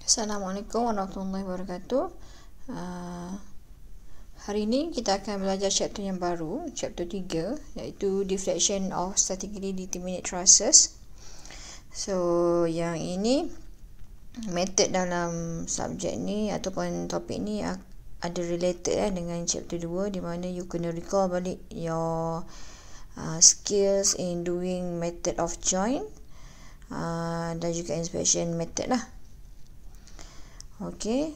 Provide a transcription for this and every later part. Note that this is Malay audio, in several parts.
Assalamualaikum warahmatullahi wabarakatuh. Hari ini kita akan belajar chapter yang baru, chapter 3, iaitu Deflection of Statically Determinate Trusses. So, yang ini method dalam subjek ni ataupun topik ni ada related dengan chapter 2, di mana you kena recall balik your skills in doing method of join dan juga inspection method lah. Okay.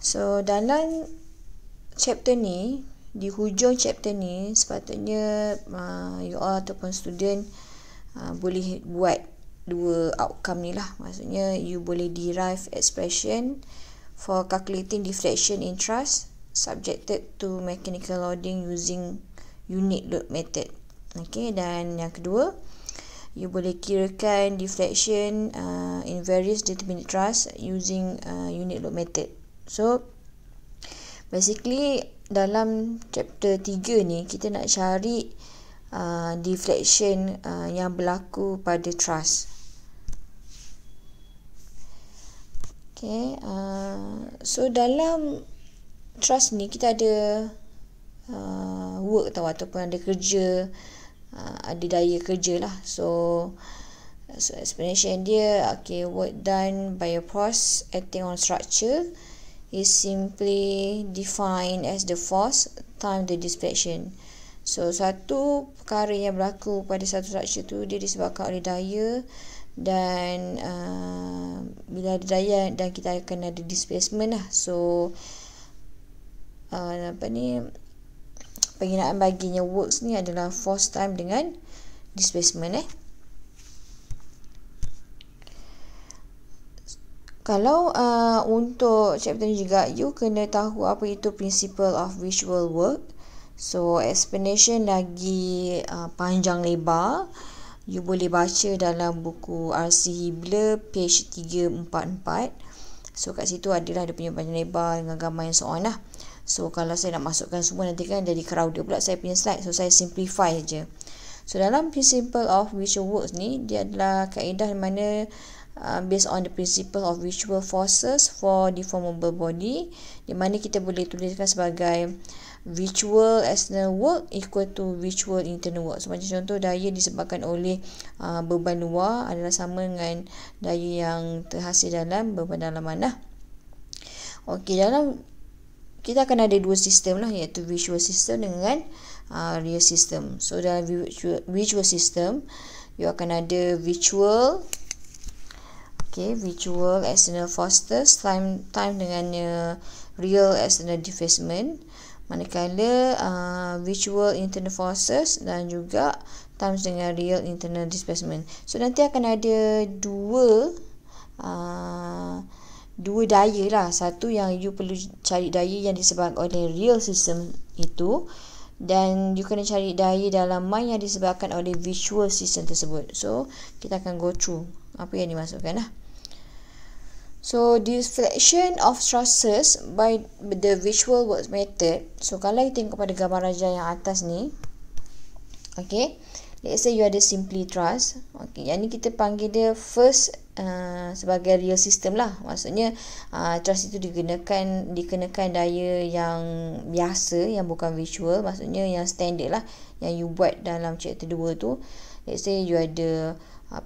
So dalam chapter ni, di hujung chapter ni, sepatutnya you all ataupun student boleh buat dua outcome ni lah. Maksudnya you boleh derive expression for calculating deflection in truss subjected to mechanical loading using unit load method. Okay, dan yang kedua, you boleh kirakan deflection in various determinate truss using unit load method. So, basically dalam chapter 3 ni, kita nak cari deflection yang berlaku pada truss. Okay, so dalam truss ni kita ada work ataupun ada kerja, ada daya kerja lah. So explanation dia, okay, work done by a force acting on structure is simply defined as the force times the deflection. So satu perkara yang berlaku pada satu structure tu, dia disebabkan oleh daya, dan bila ada daya dan kita akan ada displacement lah. So penggunaan baginya works ni adalah force time dengan displacement. Kalau untuk chapter ni juga, you kena tahu apa itu principle of visual work. So explanation lagi panjang lebar, you boleh baca dalam buku RC Hibler page 344. So kat situ adalah dia punya panjang lebar dengan gambar and so on lah. So kalau saya nak masukkan semua, nanti kan jadi crowded pula saya punya slide. So saya simplify je. So dalam principle of visual works ni, dia adalah kaedah di mana based on the principle of visual forces for deformable body, di mana kita boleh tuliskan sebagai visual external work equal to visual internal work. So macam contoh, daya disebabkan oleh beban luar adalah sama dengan daya yang terhasil dalam beban dalaman lah. Okey, dalam kita akan ada dua sistem lah, iaitu visual system dengan real system. So dalam visual system, you akan ada visual external forces time dengan real external displacement, manakala visual internal forces dan juga times dengan real internal displacement. So nanti akan ada dua daya lah. Satu yang you perlu cari daya yang disebabkan oleh real system itu, dan you kena cari daya dalaman yang disebabkan oleh visual system tersebut. So kita akan go through apa yang dimasukkan lah. So deflection of trusses by the visual works method. So kalau you tengok pada gambar rajah yang atas ni, okay, let's say you ada simply truss. Okay, yang ni kita panggil dia first sebagai real system lah. Maksudnya truss itu dikenakan daya yang biasa, yang bukan visual, maksudnya yang standard lah, yang you buat dalam chapter 2 tu. Let's say you ada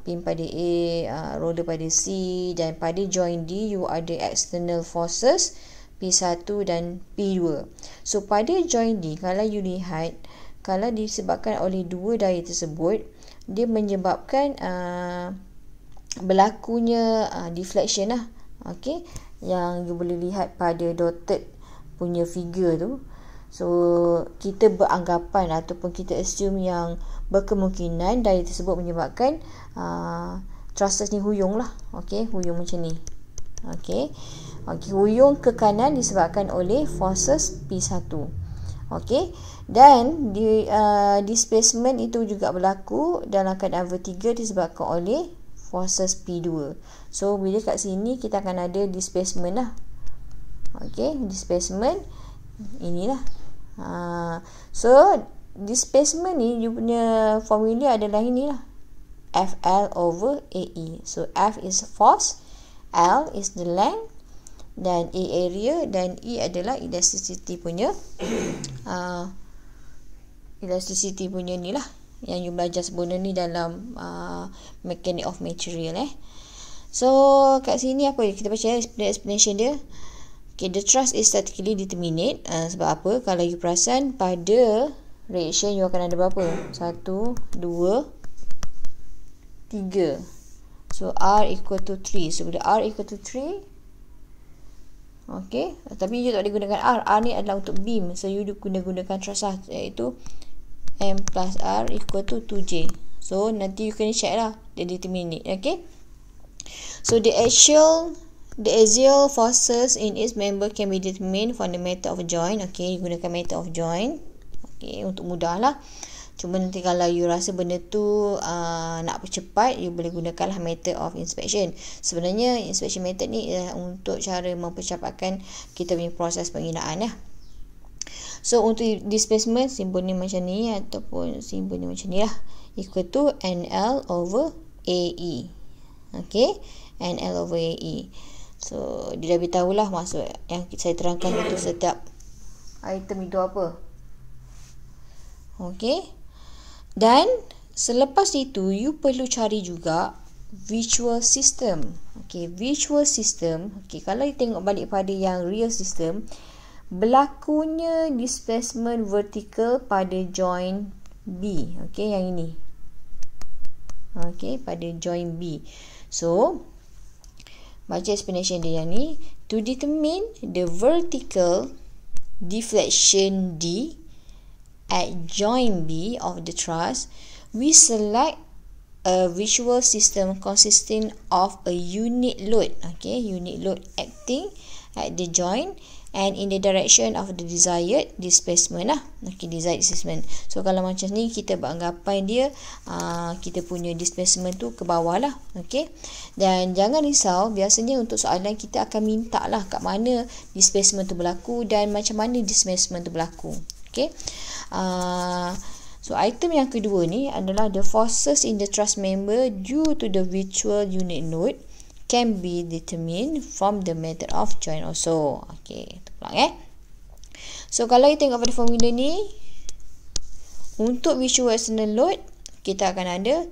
pin pada A, roller pada C, dan pada joint D you ada external forces P1 dan P2. So pada joint D, kalau you lihat, kalau disebabkan oleh dua daya tersebut, dia menyebabkan berlakunya deflection lah. Okay, yang you boleh lihat pada dotted punya figure tu. So kita beranggapan ataupun kita assume yang berkemungkinan daya tersebut menyebabkan trusses ni huyung lah. Okay, huyung macam ni. Okay, huyung ke kanan disebabkan oleh forces P1. Okay, dan displacement itu juga berlaku dalam keadaan vertical disebabkan oleh forces P2. So bila kat sini kita akan ada displacement lah. Okay, displacement inilah. So displacement ni, you punya formula adalah inilah. FL over AE. So F is force, L is the length, dan A area, dan E adalah elasticity punya elasticity punya ni lah yang you belajar sebelum ni dalam mechanics of material. So kat sini apa kita baca explanation dia. Okay, the thrust is statically determinate. Sebab apa? Kalau you perasan pada reaction you akan ada berapa? 1, 2, 3. So R equal to 3. So bila R equal to 3, okay, tapi you tak boleh gunakan R. R ni adalah untuk beam. So you gunakan thrust lah, iaitu M plus R equal to 2J. So nanti you kena check lah dia determinate. Okay, so the axial forces in its member can be determined from the method of joint. Okay, you gunakan method of joint. Okay, untuk mudah lah. Cuma nanti kalau you rasa benda tu nak percepat, you boleh gunakanlah method of inspection. Sebenarnya inspection method ni ialah untuk cara mempercepatkan kita punya proses pengginaan lah. So untuk displacement, simbol ni macam ni ataupun simbol ni macam ni lah, equal to NL over AE. Okay, NL over AE. So dia dah beritahu lah maksud yang saya terangkan untuk setiap item itu apa. Okay, dan selepas itu you perlu cari juga visual system. Okay, visual system. Okay, kalau you tengok balik pada yang real system, berlakunya displacement vertical pada joint B. Okay, yang ini. Okay, pada joint B. So baca explanation dia yang ni. To determine the vertical deflection D at joint B of the truss, we select a visual system consisting of a unit load. Okay, unit load acting at the joint and in the direction of the desired displacement lah. Okay, desired displacement. So kalau macam ni kita beranggapan dia kita punya displacement tu ke bawah lah. Okay, dan jangan risau, biasanya untuk soalan kita akan minta lah kat mana displacement tu berlaku dan macam mana displacement tu berlaku. Okay, so item yang kedua ni adalah the forces in the truss member due to the virtual unit load can be determined from the method of joint also. Okay, ulang So kalau kita tengok pada formula ni, untuk visual external load kita akan ada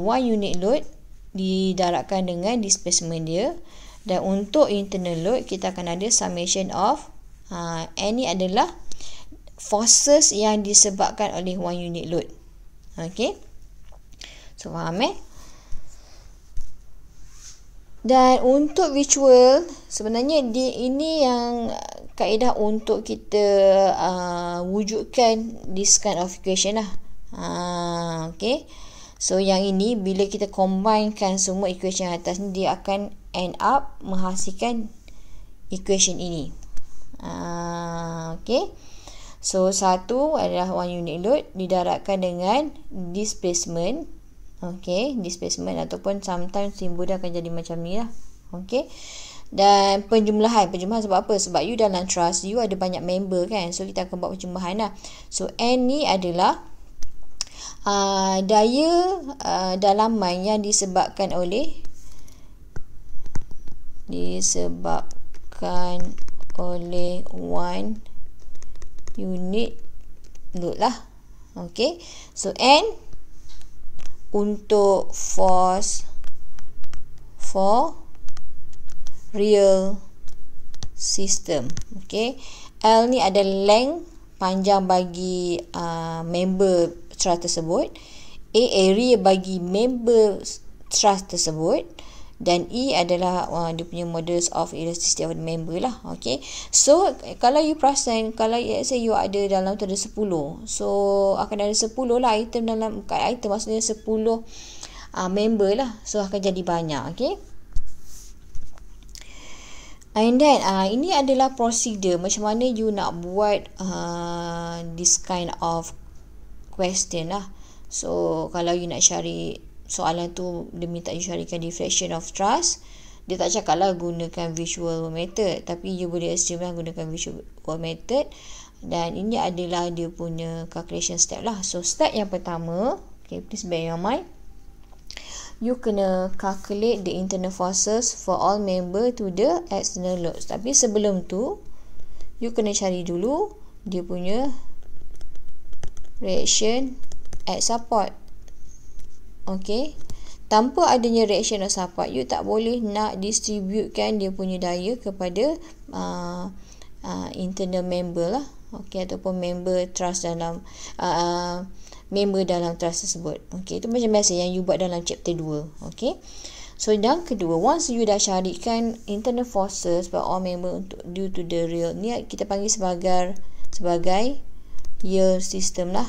one unit load didarabkan dengan displacement dia, dan untuk internal load kita akan ada summation of any adalah forces yang disebabkan oleh one unit load. Okay, so faham Dan untuk visual, sebenarnya ini yang kaedah untuk kita wujudkan this kind of equation lah. Okay, so yang ini bila kita combinekan semua equation atas ni, dia akan end up menghasilkan equation ini. Okay, so satu adalah one unit load didarabkan dengan displacement. Okay, displacement ataupun sometimes simbol dia akan jadi macam ni lah. Okay, dan penjumlahan sebab apa? Sebab you dalam truss, you ada banyak member kan, so kita akan buat penjumlahan lah. So N ni adalah daya dalaman yang disebabkan oleh one unit load lah. Okay, so N untuk force for real system. Okay, L ni ada length, panjang bagi member truss tersebut, A area bagi member truss tersebut, dan E adalah dia punya modulus of elasticity of the member lah. Okay, so kalau you perasan, kalau say you ada dalam tu ada 10, so akan ada 10 lah item dalam item, maksudnya 10 member lah, so akan jadi banyak. Okay, and then ini adalah prosedur macam mana you nak buat this kind of question lah. So kalau you nak cari soalan tu, dia minta you carikan deflection of truss, dia tak cakap lah gunakan visual method, tapi you boleh assume lah gunakan visual method, dan ini adalah dia punya calculation step lah. So step yang pertama, okay, please bear in mind, you kena calculate the internal forces for all member to the external loads. Tapi sebelum tu, you kena cari dulu dia punya reaction at support. Okay. Tanpa adanya reaction at support, you tak boleh nak distributekan dia punya daya kepada internal member lah. Okay, ataupun member trust dalam member dalam trust tersebut. Okay, itu macam biasa yang you buat dalam chapter 2. Okay, so yang kedua, once you dah carikan internal forces by all member untuk due to the real, ni kita panggil sebagai yield system lah.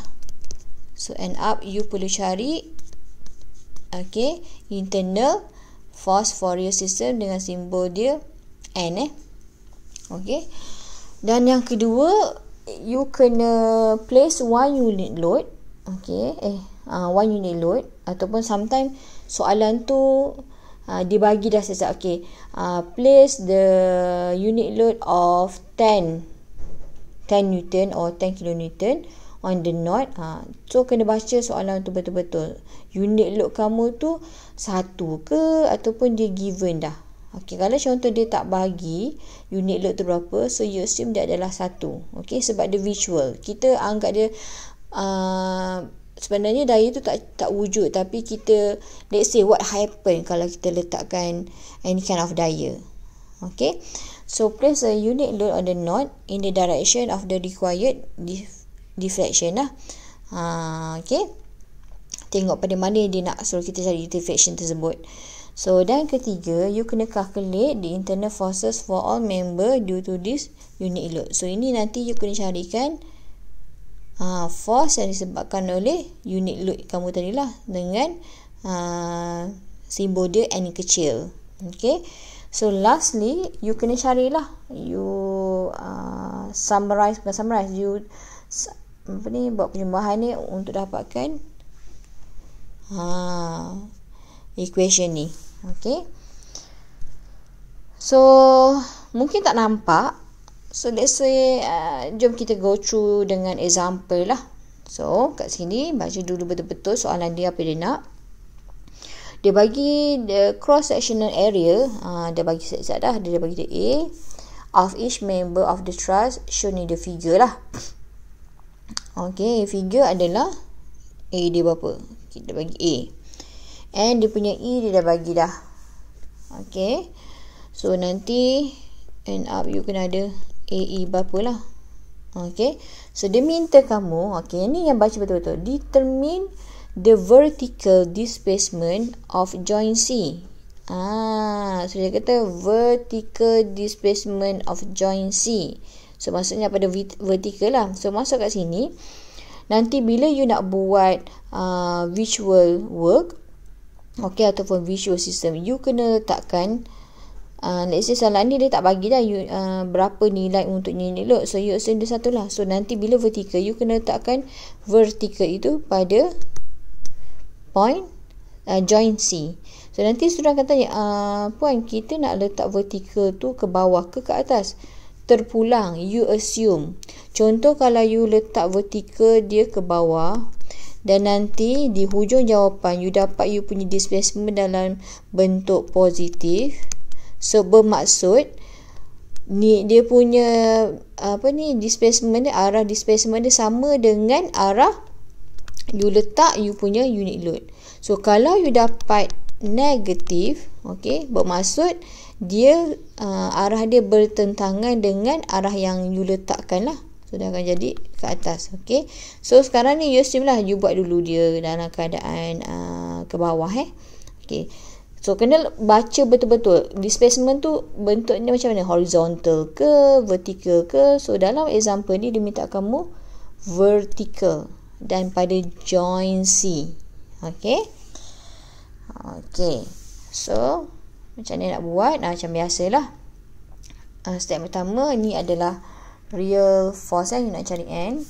So end up you perlu cari internal force for real system dengan simbol dia N. Okay, dan yang kedua, you kena place one unit load. One unit load, ataupun sometimes soalan tu dibagi dah sesat. Place the unit load of 10 Newton or 10 kilonewton on the knot. So kena baca soalan tu betul-betul. Unit load kamu tu satu ke ataupun dia given dah. Kalau contoh dia tak bagi unit load tu berapa, so you assume dia adalah satu. Sebab dia visual. Kita anggap dia sebenarnya daya tu tak wujud, tapi kita, let's say what happen kalau kita letakkan any kind of daya. So place a unit load on the knot in the direction of the required deflection lah. Tengok pada mana dia nak suruh kita cari deflection tersebut. So dan ketiga, you kena calculate the internal forces for all member due to this unit load. So ini nanti you kena carikan force yang disebabkan oleh unit load kamu tadi lah, dengan simbol dia N kecil. So lastly, you kena carilah, you summarize, you buat penjumlahan ni untuk dapatkan equation ni. So mungkin tak nampak. So let's say jom kita go through dengan example lah. So kat sini baca dulu betul-betul soalan dia apa dia nak. Dia bagi the cross sectional area, dia bagi set-set dah. Dia bagi dia A of each member of the trust shown in the figure lah. Figure adalah A dia berapa, kita bagi A. And dia punya E dia dah bagi dah. So nanti end up you kena ada AE berapa lah. So dia minta kamu, ni yang baca betul-betul, determine the vertical displacement of joint C. So dia kata vertical displacement of joint C. So maksudnya pada vertical lah. So masuk kat sini, nanti bila you nak buat visual work, ataupun visual system, you kena letakkan let's say soalan ni dia tak bagi dah berapa nilai untuk unit load. So you assume dia satu lah. So nanti bila vertical, you kena letakkan vertical itu pada point joint C. So nanti student akan tanya, puan, kita nak letak vertical tu ke bawah ke atas? Terpulang, you assume. Contoh kalau you letak vertical dia ke bawah, dan nanti di hujung jawapan you dapat you punya displacement dalam bentuk positif. So bermaksud ni dia punya displacement dia, arah displacement dia sama dengan arah you letak you punya unit load. So kalau you dapat negatif, bermaksud dia arah dia bertentangan dengan arah yang you letakkan lah. So dia akan jadi ke atas. So sekarang ni you assume lah, you buat dulu dia dalam keadaan ke bawah. So kena baca betul-betul displacement tu bentuknya macam mana, horizontal ke vertical ke. So dalam example ni dia minta kamu vertical dan pada joint C. So macam mana nak buat? Macam biasalah. Step pertama ni adalah real force yang nak cari N.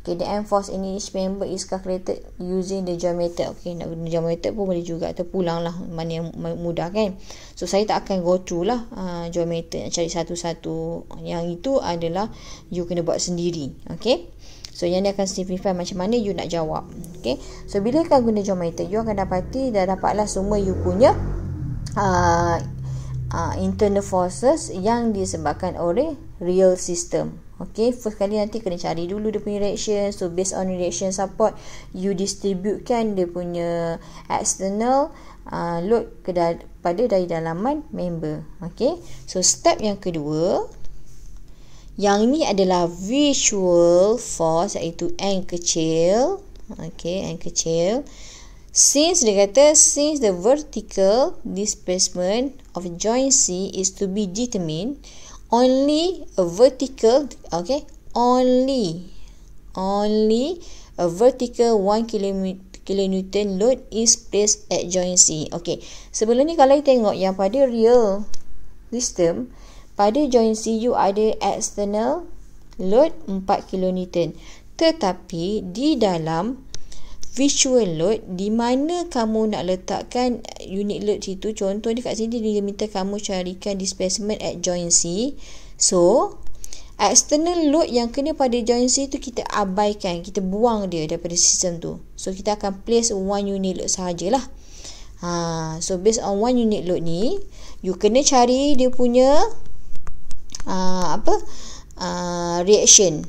The N force in each member is calculated using the joint method. Nak guna joint method pun boleh juga, terpulang lah, mana yang mudah kan. So saya tak akan go through lah joint method, nak cari satu-satu. Yang itu adalah you kena buat sendiri. So yang ni akan simplify macam mana you nak jawab. Okay. So bila kau guna join method, you akan dapati dah dapatlah semua you punya internal forces yang disebabkan oleh real system. Okay, first kali nanti kena cari dulu dia punya reaction. So based on reaction support, you distributekan dia punya external load pada dari dalaman member. Okay, so step yang kedua, yang ni adalah visual force, iaitu N kecil. Okay, N kecil. Since the vertical displacement of joint C is to be determined, only a vertical, okay, only a vertical 1 kilonewton load is placed at joint C. Okay, sebelum ni kalau you tengok yang pada real system, pada joint C you ada external load 4 kilonewton. Tetapi di dalam visual load, di mana kamu nak letakkan unit load situ, contoh dekat sini dia minta kamu carikan displacement at joint C. So external load yang kena pada joint C tu kita abaikan, kita buang dia daripada sistem tu. So kita akan place 1 unit load sahajalah. So based on 1 unit load ni, you kena cari dia punya reaction.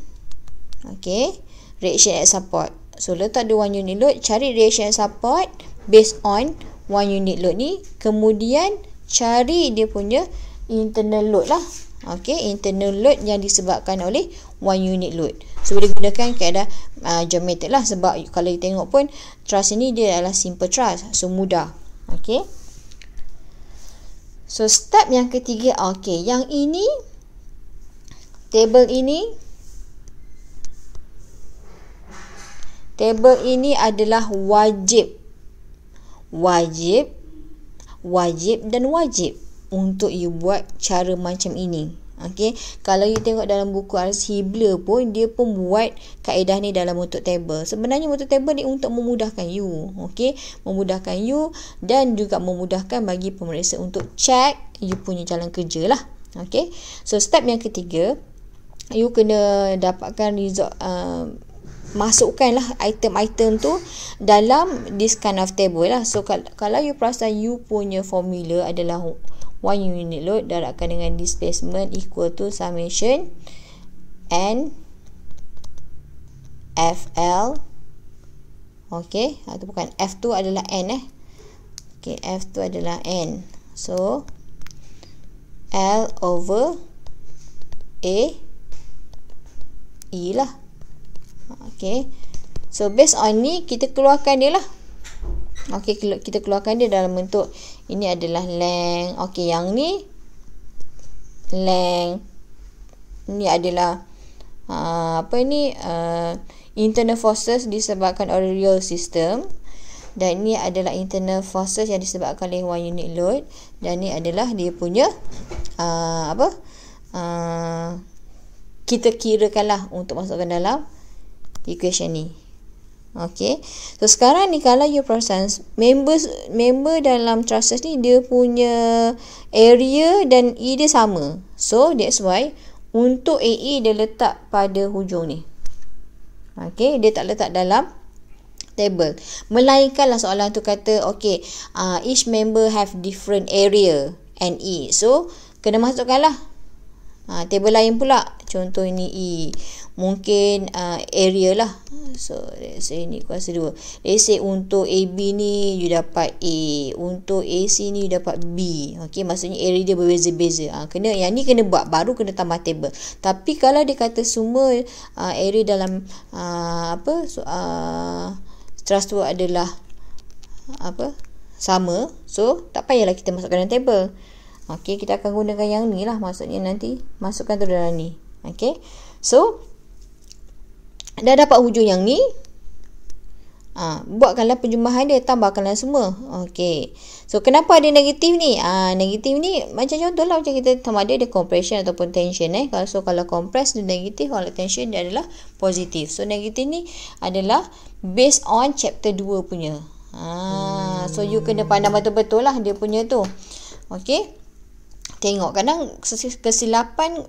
Okay, reaction at support. So letak dia 1 unit load, cari reaction at support based on 1 unit load ni, kemudian cari dia punya internal load lah. Okay, internal load yang disebabkan oleh 1 unit load. So boleh gunakan keadaan joint method lah, sebab kalau you tengok pun truss ni dia adalah simple truss, so mudah. Okay, so step yang ketiga, okay, yang ini table ini adalah wajib dan wajib untuk you buat cara macam ini. Okay, kalau you tengok dalam buku Aris Hibler pun, dia pun buat kaedah ni dalam bentuk table. Sebenarnya bentuk table ni untuk memudahkan you. Okay, memudahkan you dan juga memudahkan bagi pemeriksa untuk check you punya jalan kerja lah. Okay, so step yang ketiga, you kena dapatkan result, masukkanlah item-item tu dalam this kind of table lah. So kalau you perasan you punya formula adalah 1 unit load darabkan dengan displacement equal to summation N FL. Okay, atau bukan, F tu adalah N Okay, F tu adalah N. So L over A E lah. Okay, so based on ni kita keluarkan dia lah. Okay, kita keluarkan dia dalam bentuk ini adalah length. Okay, yang ni length, ni adalah internal forces disebabkan oleh real system, dan ni adalah internal forces yang disebabkan oleh 1 unit load, dan ni adalah dia punya kita kirakanlah untuk masukkan dalam equation ni. Okay, so sekarang ni kalau you perasan member dalam trusses ni dia punya area dan E dia sama. So that's why untuk AE dia letak pada hujung ni. Okay, dia tak letak dalam table. Melainkanlah soalan tu kata okay, each member have different area and E. So kena masukkanlah table lain pula. Contoh ini E, mungkin area lah. So let's say ni kuasa 2. Let's say untuk AB ni you dapat A, untuk AC ni you dapat B. Okay, maksudnya area dia berbeza-beza. Kena yang ni kena buat, baru kena tambah table. Tapi kalau dia kata semua area dalam trust tu adalah sama, so tak payahlah kita masukkan dalam table. Okay, kita akan gunakan yang ni lah, maksudnya nanti masukkan tu dalam ni. Okay, so dah dapat hujung yang ni, buatkanlah penjumlahan dia, tambahkanlah semua. Okay, so kenapa ada negatif ni? Negatif ni macam contoh lah, macam kita sama ada compression ataupun tension. Kalau compress dia negatif, kalau tension dia adalah positif. So negatif ni adalah based on chapter 2 punya. So you kena pandang betul-betul lah dia punya tu. Okay, tengok kadang kesilapan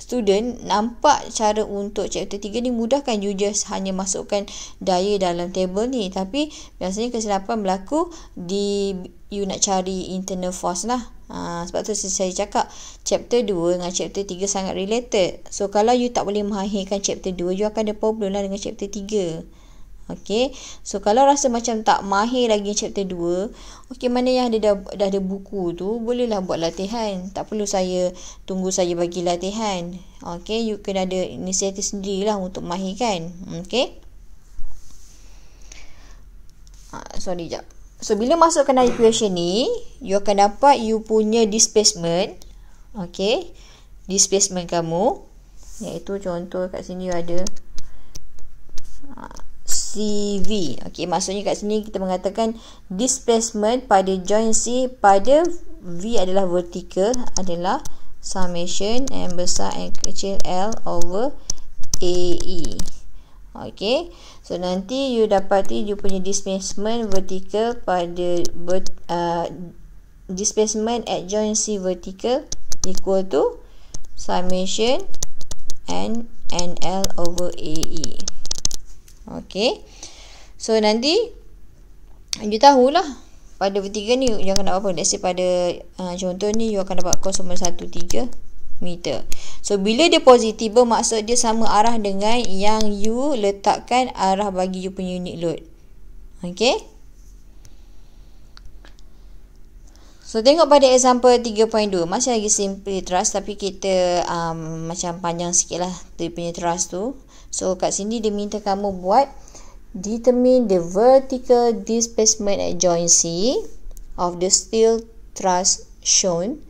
student nampak cara untuk chapter 3 ni mudah kan, you just hanya masukkan daya dalam table ni, tapi biasanya kesilapan berlaku di you nak cari internal force lah. Sebab tu saya cakap chapter 2 dengan chapter 3 sangat related. So kalau you tak boleh mahirkan chapter 2, you akan ada problem lah dengan chapter 3. Okay, so kalau rasa macam tak mahir lagi chapter 2, okay, mana yang dah ada buku tu, bolehlah buat latihan. Tak perlu saya tunggu saya bagi latihan. Okay, you kena ada inisiatif sendirilah untuk mahirkan. Okay, sorry jap. So bila masukkan equation ni, you akan dapat you punya displacement. Okay, displacement kamu, iaitu contoh kat sini you ada CV. Okay, maksudnya kat sini kita mengatakan displacement pada joint C pada V adalah vertical adalah summation M besar M kecil L over AE. Okay, so nanti you dapati you punya displacement vertical pada displacement at joint C vertical equal to summation N NL over AE. Okay, so nanti you tahulah pada vertical ni you akan dapat apa. Let's say pada contoh ni you akan dapat 0.13 meter. So bila dia positif, bermaksud dia sama arah dengan yang you letakkan arah bagi you punya unit load. Okay, so tengok pada example 3.2, masih lagi simple thrust, tapi kita macam panjang sikit lah dia punya thrust tu. So kat sini dia minta kamu buat determine the vertical displacement at joint C of the steel truss shown,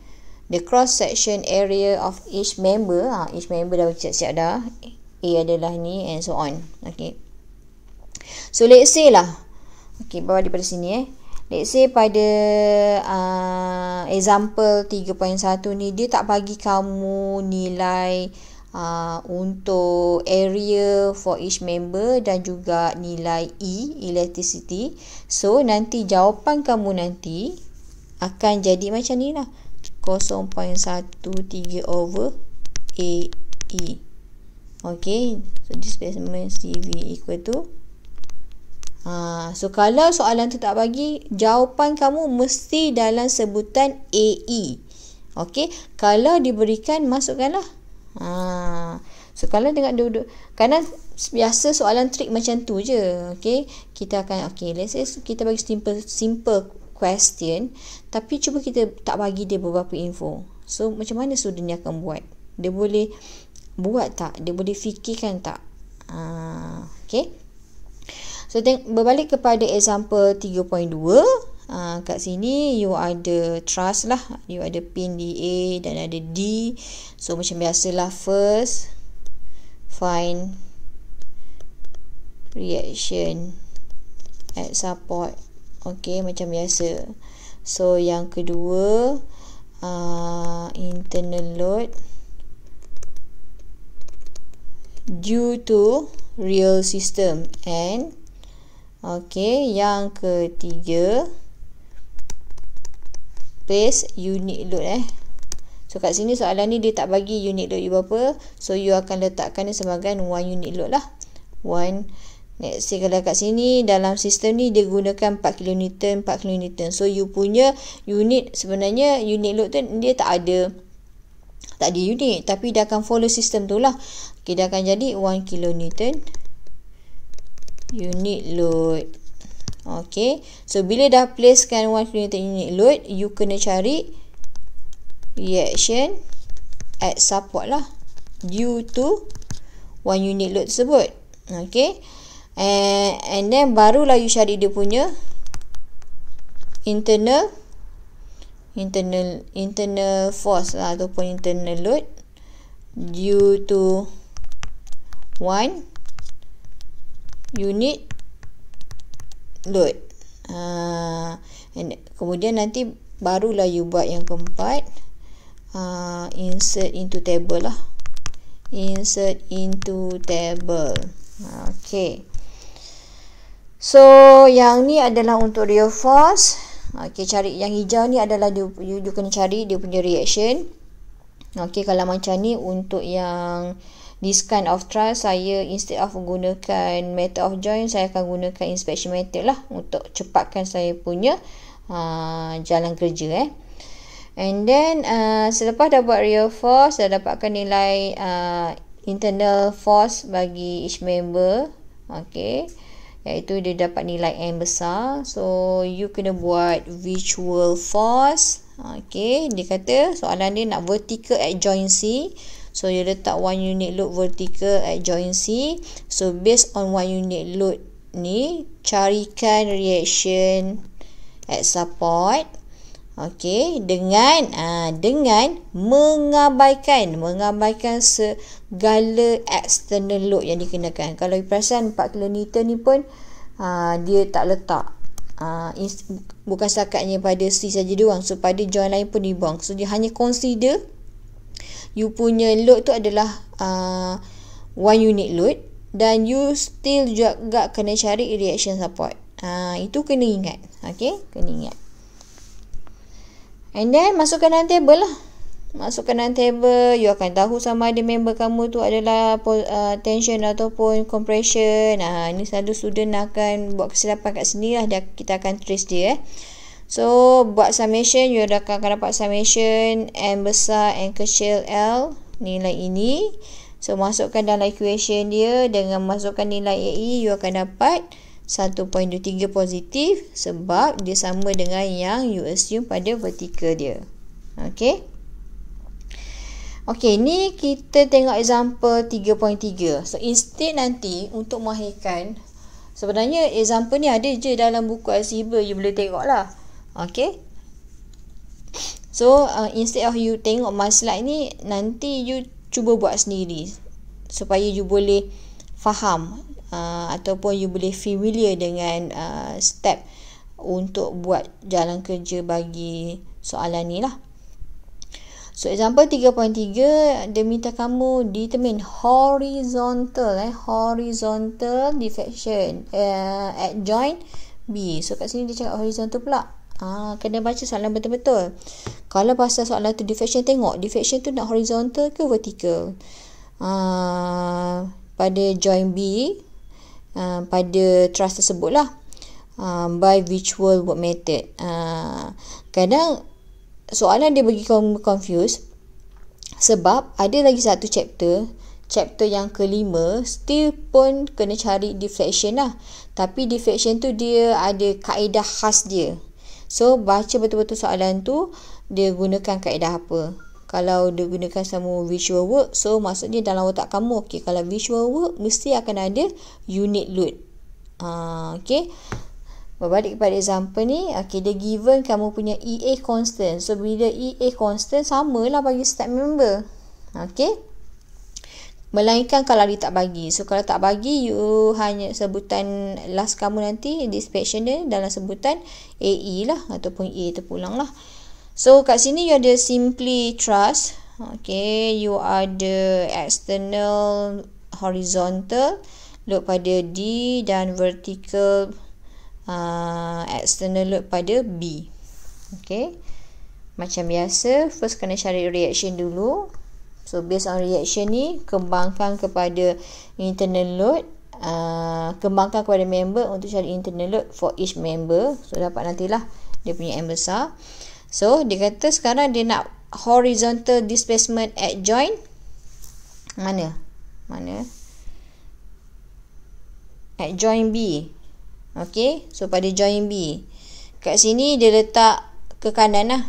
the cross section area of each member. Each member dah siap-siap dah, A adalah ni and so on. Okay, so let's say lah, okay, bawa daripada sini let's say pada example 3.1 ni dia tak bagi kamu nilai untuk area for each member dan juga nilai E, electricity. So nanti jawapan kamu nanti akan jadi macam ni lah, 0.13 over AE. Okay, so displacement CV equal to so kalau soalan tu tak bagi, jawapan kamu mesti dalam sebutan AE. Okay, kalau diberikan masukkanlah. So kalau tengok duduk, kerana biasa soalan trik macam tu je. Okay, kita akan, okay, let's say kita bagi simple question, tapi cuba kita tak bagi dia beberapa info. So macam mana student ni akan buat? Dia boleh buat tak? Dia boleh fikirkan tak? Okay, so berbalik kepada example 3.2. Kat sini you ada truss lah, you ada pin di A dan ada D. So macam biasalah, first find reaction at support. Okay, macam biasa. So yang kedua internal load due to real system, and okay, yang ketiga place unit load. So kat sini soalan ni dia tak bagi unit load you berapa, so you akan letakkan dia sebagai 1 unit load lah. 1, let's say kalau kat sini dalam sistem ni dia gunakan 4 kN, 4 kN. So you punya unit, sebenarnya unit load tu dia tak ada unit, tapi dia akan follow sistem tu lah. Okay, dia akan jadi 1 kN unit load. Okay, so bila dah placekan 1 kN unit load, you kena cari reaction at support lah due to 1 unit load tersebut. Okay, and then barulah you cari dia punya internal force lah, ataupun internal load due to 1 unit load. And kemudian nanti barulah you buat yang keempat, insert into table lah, insert into table. Okay, so yang ni adalah untuk real force. Okay, cari yang hijau ni adalah you kena cari dia punya reaction. Okey, kalau macam ni untuk yang this kind of trial, saya instead of gunakan method of join, saya akan gunakan inspection method lah untuk cepatkan saya punya jalan kerja. And then selepas dah buat real force, dah dapatkan nilai internal force bagi each member. Okey, iaitu dia dapat nilai M besar. So you kena buat visual force. Okey, dia kata soalan dia nak vertical at joint C. So dia letak 1 unit load vertical at joint C. So based on 1 unit load ni, carikan reaction at support. Okey, dengan mengabaikan segala external load yang dikenakan. Kalau perasan 4 kN ni pun dia tak letak, bukan stakatnya pada C saja doang. So pada joint lain pun dibuang. So dia hanya consider you punya load tu adalah 1 unit load, dan you still juga kena cari reaction support. Itu kena ingat. Okey, kena ingat. And then masukkan dalam table lah. Masukkan dalam table, you akan tahu sama ada member kamu tu adalah tension ataupun compression. Ini selalu student akan buat kesilapan kat sini lah. Kita akan trace dia. So buat summation, you akan dapat summation M besar, N kecil L, nilai ini. So masukkan dalam equation dia, dengan masukkan nilai AE, you akan dapat 1.23 positif, sebab dia sama dengan yang you assume pada vertical dia. Okey. Okey, ni kita tengok example 3.3. So instead nanti untuk mahirkan, sebenarnya example ni ada je dalam buku Alzheimer, you boleh tengok lah. Okey. So instead of you tengok my slide ni, nanti you cuba buat sendiri supaya you boleh faham ataupun you boleh familiar dengan step untuk buat jalan kerja bagi soalan ni lah. So example 3.3, dia minta kamu determine horizontal deflection at joint B. So kat sini dia cakap horizontal pula. Kena baca soalan betul-betul. Kalau pasal soalan tu deflection, tengok deflection tu nak horizontal ke vertical. Pada joint B, pada truss tersebut lah, by visual work method. Kadang soalan dia bagi kamu confused sebab ada lagi satu chapter yang kelima, still pun kena cari deflection lah, tapi deflection tu dia ada kaedah khas dia. So baca betul-betul soalan tu, dia gunakan kaedah apa. Kalau dia gunakan sama visual work, so maksudnya dalam otak kamu, okey, kalau visual work mesti akan ada unit load. Okey, berbalik kepada example ni. Okey, dia given kamu punya EA constant. So bila EA constant, samalah bagi step member. Okey, melainkan kalau dia tak bagi. So kalau tak bagi, you hanya sebutan last kamu nanti dispatch dia dalam sebutan AE lah, ataupun A terpulang lah. So kat sini you ada simply truss. Okay, you ada external horizontal load pada D, dan vertical external load pada B. Okay, macam biasa, first kena cari reaction dulu. So based on reaction ni, kembangkan kepada internal load, kembangkan kepada member untuk cari internal load for each member. So dapat nantilah dia punya M besar. So dia kata sekarang dia nak horizontal displacement at joint mana? At joint B. Okay, so pada joint B, kat sini dia letak ke kanan lah.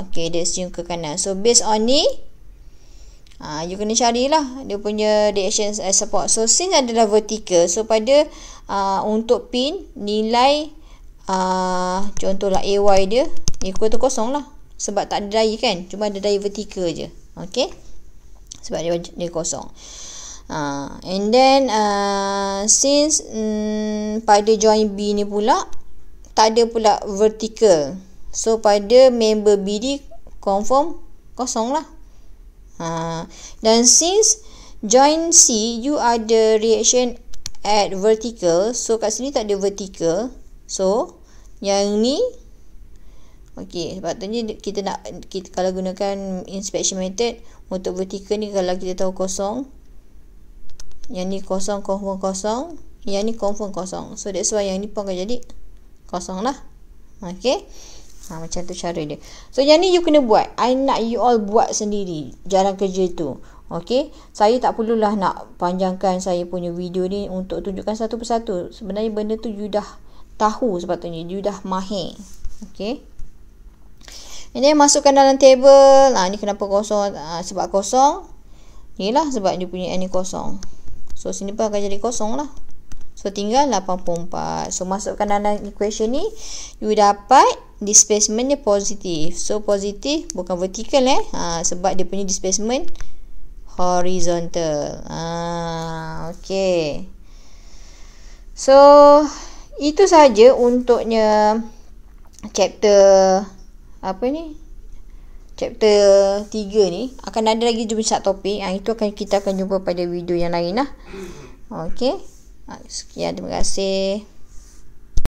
Okay, dia assume ke kanan. So based on ni, you kena carilah dia punya reaction support. So since adalah vertical, so pada untuk pin, nilai contohlah AY dia equal to kosong lah, sebab tak ada daya kan, cuma ada daya vertikal je. Okay, sebab dia kosong. And then since pada joint B ni pula tak ada pula vertical, so pada member BD confirm kosong lah. Dan since joint C you ada reaction at vertical, so kat sini tak ada vertical, so yang ni Okey, sebabnya kita kalau gunakan inspection method untuk vertical ni, kalau kita tahu kosong, yang ni kosong, confirm kosong, yang ni confirm kosong. So that's why yang ni pun akan jadi kosong lah. Okey. Macam tu cara dia. So yang ni you kena buat. I nak you all buat sendiri jalan kerja tu. Okey. Saya tak perlulah nak panjangkan saya punya video ni untuk tunjukkan satu persatu. Sebenarnya benda tu you dah tahu sepatutnya. You dah mahir. Okey. Ini masukkan dalam table. Ni kenapa kosong? Sebab kosong. Inilah sebab dia punya ni kosong. So sini pun akan jadi kosong lah. So tinggal 84. So masukkan dalam equation ni. You dapat displacement dia positif. So positif bukan vertical sebab dia punya displacement horizontal. Okay. So itu saja untuknya chapter chapter 3 ni. Akan ada lagi satu topik. Itu kita akan jumpa pada video yang lain lah. Okay. Sekian, terima kasih.